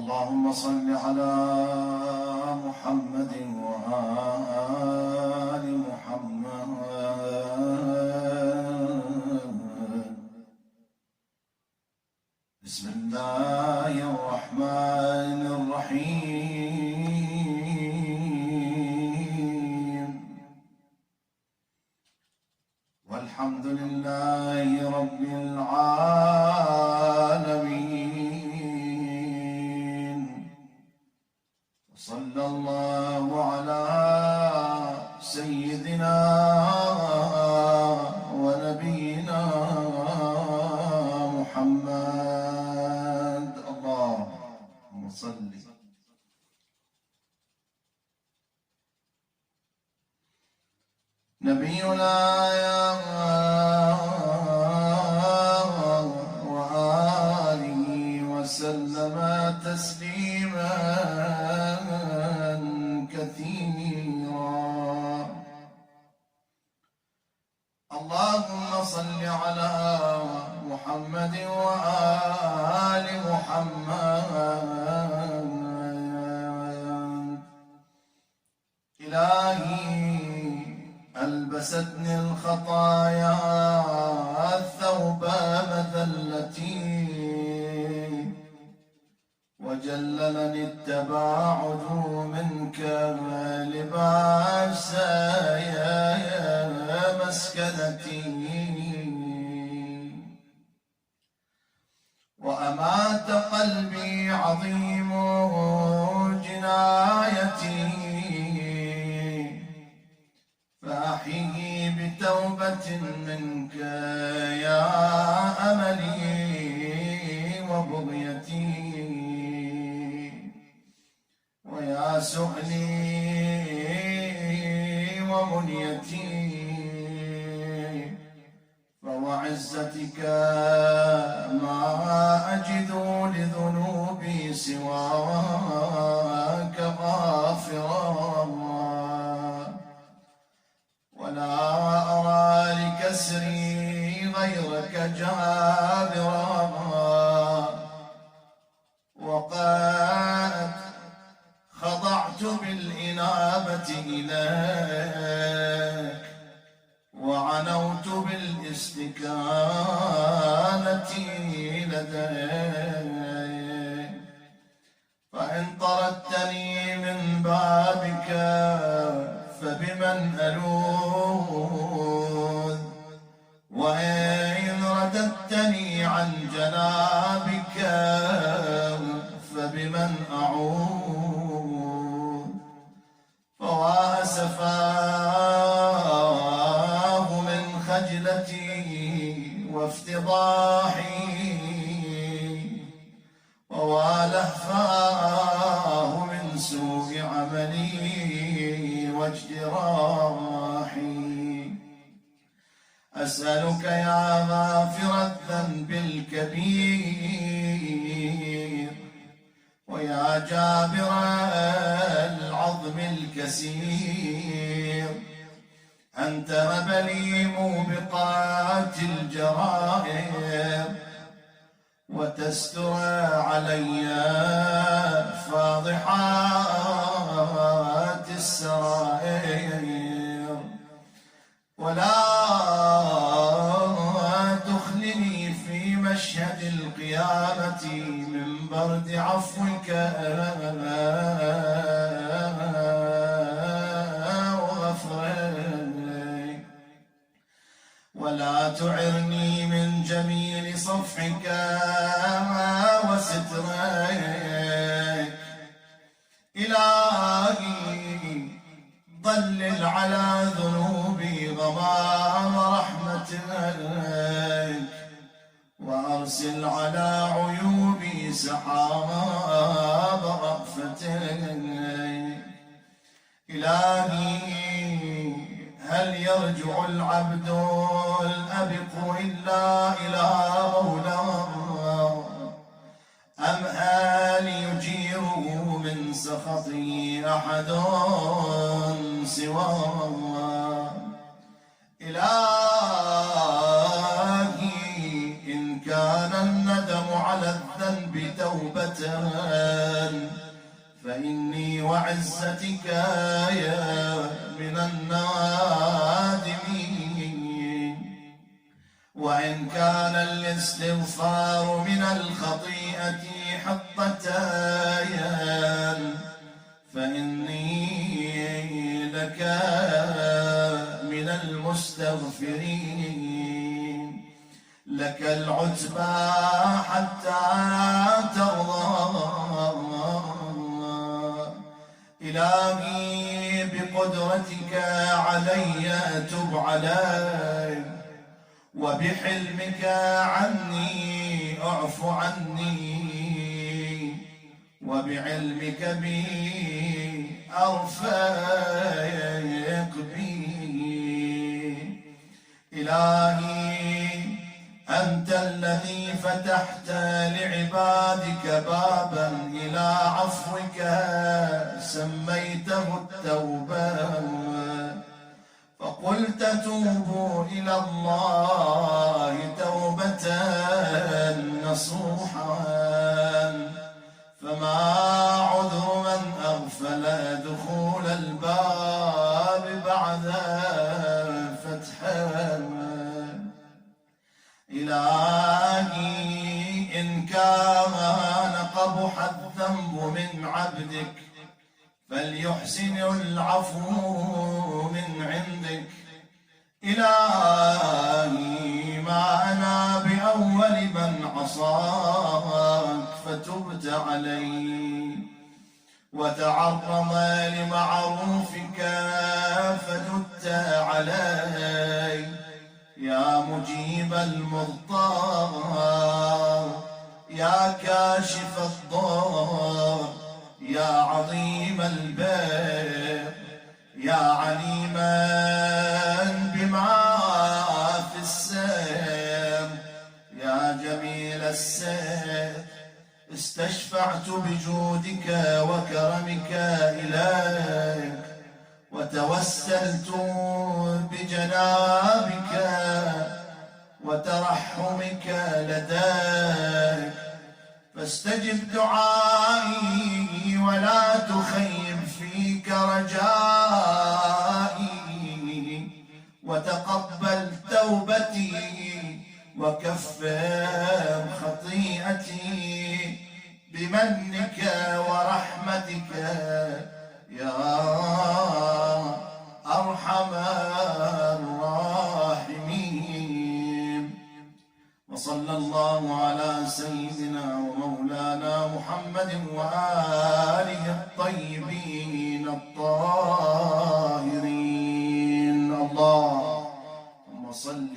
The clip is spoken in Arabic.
اللهم صل على محمد وآل محمد. بسم الله الرحمن الرحيم. والحمد لله رب العالمين. صلى الله على سيدنا ونبينا محمد. اللهم صل. نبينا وآله وسلم تسليما كثيرا. اللهم صل على محمد وآل محمد. إلهي ألبستني الخطايا ثوب مذلتي، وجللني التباعد منك لباس مسكنتي، وأمات قلبي عظيم جنايتي، فأحيي بتوبة منك يا أملي وبغيتي، ويا سؤلي ومنيتي، فوعزتك ما أجد لذنوبي سواك غافرا، ولا أرى لكسري غيرك جابرا، وقد خضعت بالإنابة إليك، وعنوت بالاستكانة لديك، فإن طردتني من بابك فبمن ألوذ، وإن رددتني عن جنابك فبمن أعوذ. فوا أسفاه من خجلتي وافتضاحي، ووا لهفاه من سوء عملي واجتراحي. أسألك يا غافر الذنب الكبير، ويا جابر العظم الكسير، أن تهب لي موبقات الجرائم، وتستر علي فاضحات السرائر، ولا تخلني في مشهد القيامة من برد عفوك وغفرك، ولا تعرني من جميل صفحك وسترك. إلهي ضلل على ذنوبي غمام رحمتك، وأرسل على عيوبي سحاب رأفتك. إلهي هل يرجع العبد الأبق إلا إلى مولاه، أم هل يجيره من سخطي أحد سواه؟ إلهي إن كان الندم على الذنب توبة فإني وعزتك يا من النادمين. وإن كان الاستغفار من الخطيئة حطتايا فإني لك من المستغفرين. لك العتبى حتى ترضى. إلهي بقدرتك علي تب علي، وبحلمك عني اعف عني، وبعلمك بي أرفق بي. إلهي أنت الذي فتحت لعبادك بابا إلى عفوك سميته التوبة، فقلت توبوا إلى الله توبة نصوحا. فما عذر من أغفل دخول الباب بعد فتحا. إلهي إن كان قبح الذنب من عبدك فليحسن العفو من عندك. إلهي ما أنا بأول من عصاك فتبت علي، وتعرض لمعروفك فجدت علي. يا مجيب المضطر، يا كاشف الضر، يا عظيم البر، يا عليما بما في السر، يا جميل السر، استشفعت بجودك وكرمك إليك، وتوسلت بجنابك وترحمك لديك. فاستجب دعائي ولا تخيب فيك رجائي، وتقبل توبتي وكفر خطيئتي بمنك ورحمتك يا أرحم الراحمين. وصلى الله على سيدنا ومولانا محمد وآله الطيبين الطاهرين. اللهم صل